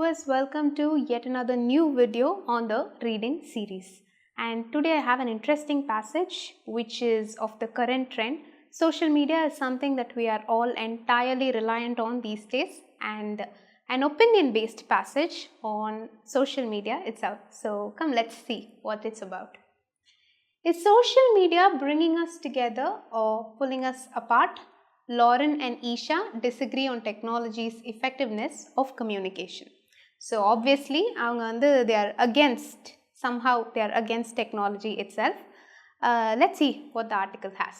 viewers, welcome to yet another new video on the reading series. And today I have an interesting passage which is of the current trend. Social media is something that we are all entirely reliant on these days, and an opinion based passage on social media itself. So come, let's see what it's about. Is social media bringing us together or pulling us apart? Lauren and Isha disagree on technology's effectiveness of communication. So obviously, they are against, somehow they are against technology itself. Let's see what the article has.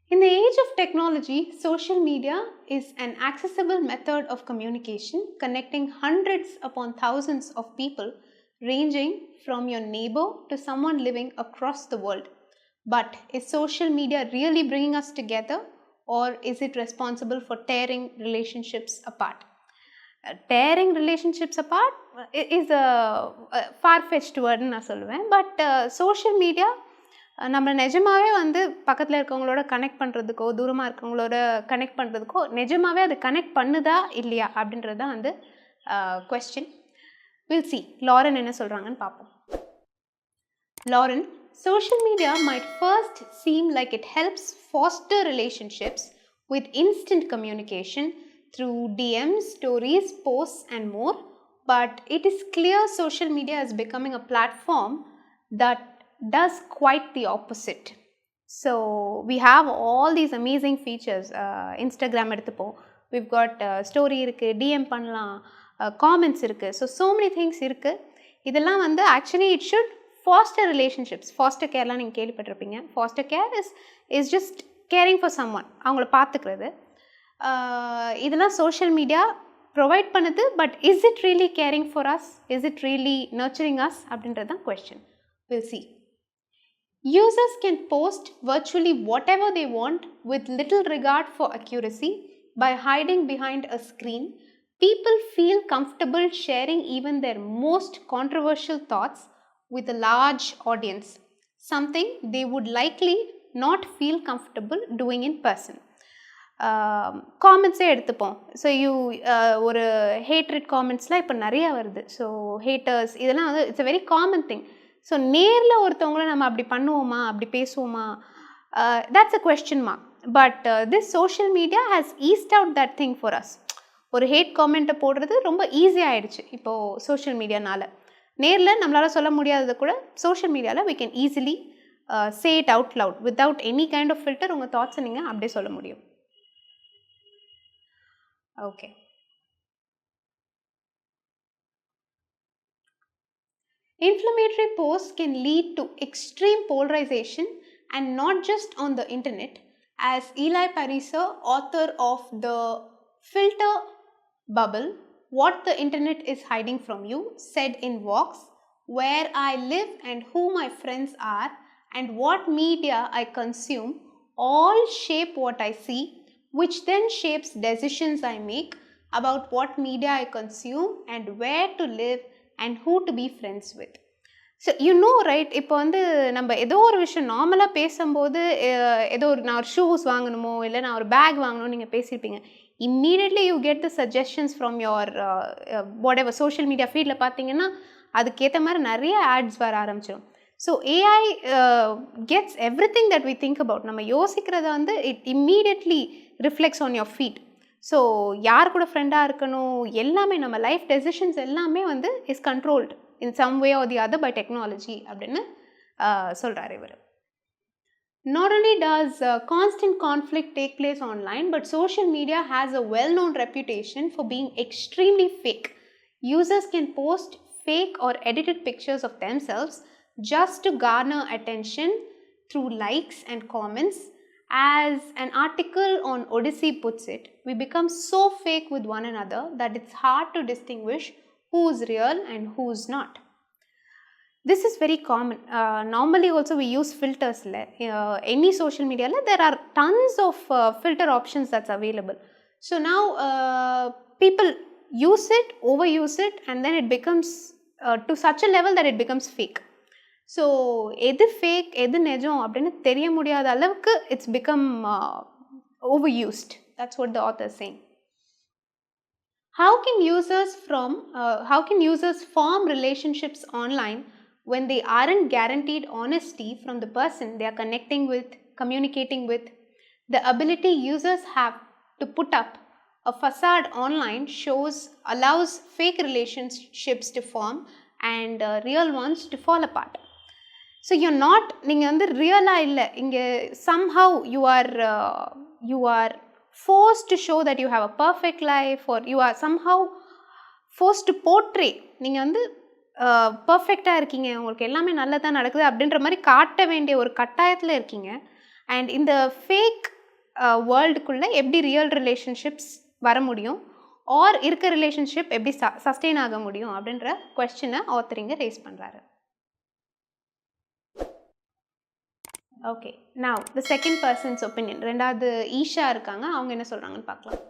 In the age of technology, social media is an accessible method of communication connecting hundreds upon thousands of people, ranging from your neighbor to someone living across the world. But is social media really bringing us together, or is it responsible for tearing relationships apart? Tearing relationships apart is a far-fetched word நான் சொல்லுவேன். But social media நம்ம நிஜமாகவே பக்கத்தில் இருக்கவங்களோட connect பண்ணுறதுக்கோ, தூரமாக இருக்கவங்களோட connect பண்ணுறதுக்கோ நிஜமாகவே அது கனெக்ட் பண்ணுதா இல்லையா அப்படின்றது தான் கொஸ்டின். வில் சி லாரன் என்ன சொல்கிறாங்கன்னு பார்ப்போம். Lauren, social media might first seem like it helps foster relationships with instant communication through DMs, stories, posts and more, but it is clear social media is becoming a platform that does quite the opposite. So we have all these amazing features. Instagram எடுத்துப்போம், we've got story இருக்கு, DM பண்ணலாம், comments இருக்கு, so many things இருக்கு. இதெல்லாம் actually it should foster relationships. Foster careலாம் நீங்கள் கேள்விப்பட்டிருப்பீங்க. Foster care is just caring for someone, அவங்கள பார்த்துக்கிறது. இதெல்லாம் சோஷியல் மீடியா ப்ரொவைட் பண்ணுது. But is it really caring for us? Is it really nurturing us அப்படின்றது தான் question. Will see. Users can post virtually whatever they want with little regard for accuracy by hiding behind a screen. People feel comfortable sharing even their most controversial thoughts with a large audience, something they would likely not feel comfortable doing in person. காமெண்ட்ஸே எடுத்துப்போம். So ஒரு hatred காமெண்ட்ஸ்லாம் இப்போ நிறையா வருது. So haters இதெல்லாம் it's a very common thing. So நேரில் ஒருத்தவங்கள நம்ம அப்படி பண்ணுவோமா, அப்படி பேசுவோமா, that's a question mark. But this social media has eased out that thing for us. ஒரு ஹேட் காமெண்ட்டை போடுறது ரொம்ப ஈஸியாக ஆகிடுச்சு இப்போது சோஷியல் மீடியானால். நேரில் நம்மளால் சொல்ல முடியாததை கூட சோஷியல் மீடியாவில் we can easily say it out loud without any kind of filter. உங்கள் தாட்ஸை நீங்கள் அப்படியே சொல்ல முடியும். Okay. Inflammatory posts can lead to extreme polarization, and not just on the internet, as Eli Pariser, author of The Filter Bubble, What the Internet is Hiding from You, said in Vox, "Where I live and who my friends are and what media I consume all shape what I see, which then shapes decisions I make about what media I consume and where to live and who to be friends with." So right, இப்போ நம்ம ஏதோ ஒரு விஷயம் நார்மலாக பேசும்போது நான் ஒரு shoes வாங்கணுமோ இல்லை நான் ஒரு பேக் வாங்கணும்னு நீங்கள் பேசியிருப்பீங்க. Immediately you get the suggestions from your whatever social media ஃபீல்டில் பார்த்தீங்கன்னா அதுக்கேற்ற மாதிரி நிறைய ஆட்ஸ் வர ஆரம்பிச்சிடும். So AI gets everything that we think about. நம்ம யோசிக்கிறத it immediately reflects on your feed. So யார் கூட ஃப்ரெண்டாக இருக்கணும் எல்லாமே நம்ம லைஃப் டெசிஷன்ஸ் எல்லாமே is controlled in some way or the other by technology அப்படின்னு சொல்கிறார் இவர். Not only does constant conflict take place online, but social media has a well-known reputation for being extremely fake. Users can post fake or edited pictures of themselves just to garner attention through likes and comments. As an article on Odyssey puts it, we become so fake with one another that it's hard to distinguish who's real and who's not. This is very common. Normally also we use filters. Any social media, there are tons of filter options that's available. So now people use it, overuse it, and then it becomes to such a level that it becomes fake. So எது fake எது நிஜம் அப்படின்னு தெரிய முடியாத அளவுக்கு it's become overused. That's what the author is saying. How can users form relationships online when they aren't guaranteed honesty from the person they are communicating with? The ability users have to put up a facade online allows fake relationships to form and real ones to fall apart. So you're not, நீங்கள் வந்து ரியலாக இல்லை, இங்கே somehow you are forced to show that you have a perfect life, or you are somehow forced to portray நீங்கள் வந்து பர்ஃபெக்டாக இருக்கீங்க, உங்களுக்கு எல்லாமே நல்லதாக நடக்குது அப்படின்ற மாதிரி காட்ட வேண்டிய ஒரு கட்டாயத்தில் இருக்கீங்க. அண்ட் இந்த ஃபேக் வேர்ல்டுக்குள்ளே எப்படி ரியல் ரிலேஷன்ஷிப்ஸ் வர முடியும், ஆர் இருக்க ரிலேஷன்ஷிப் எப்படி சஸ்டெயின் ஆக முடியும் அப்படின்ற கொஸ்டினை ஆத்தரிங்க ரேஸ் பண்ணுறாரு. Okay, now the second persons opinion. ரெண்டாவது ஈஷா இருக்காங்க, அவங்க என்ன சொல்கிறாங்கன்னு பார்க்கலாம்.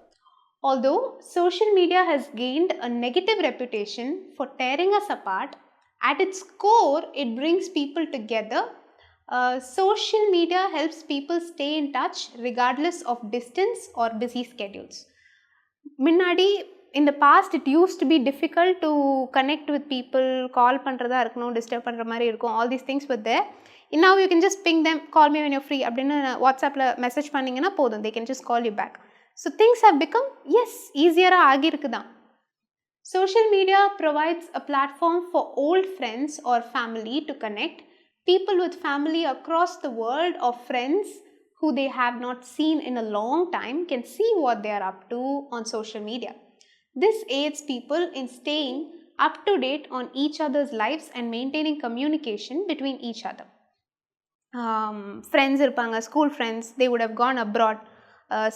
Although social media has gained a negative reputation for tearing us apart, at its core it brings people together. Social media helps people stay in touch regardless of distance or busy schedules. முன்னாடி in the past it used to be difficult to connect with people, call பண்ணுறதா இருக்கணும், disturb பண்ணுற மாதிரி இருக்கும், all these things were there. Now you can just ping them, call me when you're free அப்படின்னு வாட்ஸ்அப்பில் message பண்ணிங்கன்னா போதும், they can just call you back. So things have become, yes, easier ஆகிருக்கு தான். Social media provides a platform for old friends or family to connect. People with family across the world or friends who they have not seen in a long time can see what they are up to on social media. This aids people in staying up to date on each other's lives and maintaining communication between each other. Friends இருப்பாங்க, school friends, they would have gone abroad.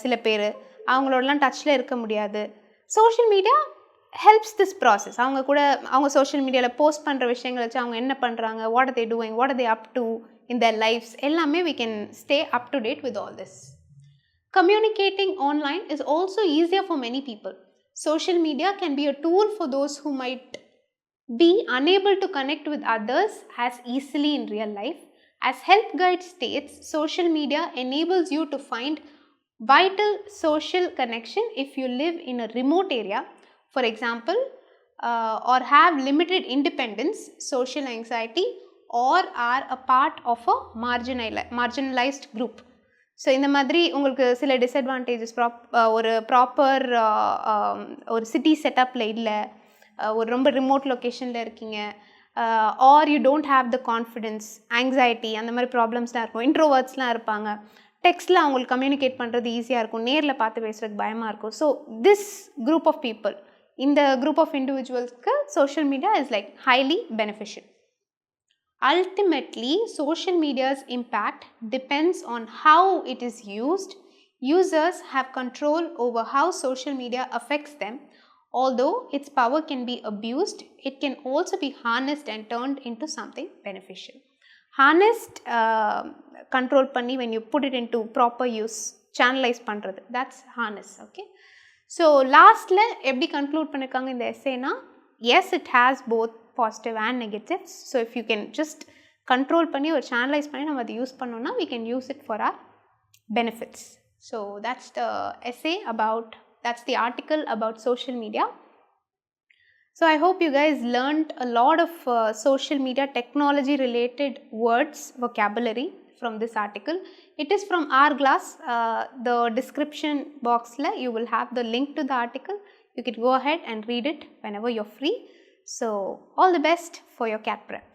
சில பேர் அவங்களோடலாம் டச்சில் இருக்க முடியாது. Social media helps this process. அவங்க social மீடியாவில் post பண்ணுற விஷயங்களை வச்சு அவங்க என்ன பண்ணுறாங்க, what are they doing, what are they up to in their lifes, எல்லாமே we can stay up to date with all this. Communicating online is also easier for many people. Social media can be a tool for those who might be unable to connect with others as easily in real life. As Help Guide states, social media enables you to find vital social connection if you live in a remote area, for example, or have limited independence, social anxiety, or are a part of a marginalized group. So இந்த மாதிரி உங்களுக்கு சில disadvantages, ஒரு proper ஒரு city செட்டப்பில் இல்லை, ஒரு ரொம்ப ரிமோட் லொக்கேஷனில் இருக்கீங்க, are you don't have the confidence, anxiety, அந்த மாதிரி ப்ராப்ளம்ஸ்லாம் இருக்கும், இன்ட்ரோவர்ட்ஸ்லாம் இருப்பாங்க, டெக்ஸ்ட்டில் அவங்களுக்கு கம்யூனிகேட் பண்ணுறது ஈஸியாக இருக்கும், நேரில் பார்த்து பேசுகிறதுக்கு பயமாக இருக்கும். So this group of people, இந்த குரூப் ஆஃப் இண்டிவிஜுவல்ஸ்க்கு social media is like highly beneficial. Ultimately, social media's impact depends on how it is used. Users have control over how social media affects them. Although its power can be abused, it can also be harnessed and turned into something beneficial. Harnessed, control panni when you put it into proper use, channelize பண்றது, that's harness. Okay, so lastல எப்படி conclude பண்ணிருக்காங்க இந்த essay-na? Yes, it has both positive and negatives. So if you can just control பண்ணி or channelize பண்ணி நம்ம அதை use பண்ணோம்னா we can use it for our benefits. So that's the essay about, that's the article about social media. So I hope you guys learned a lot of social media technology related words, vocabulary from this article. It is from Hourglass. The description box la you will have the link to the article. You can go ahead and read it whenever you're free. So all the best for your CAT prep.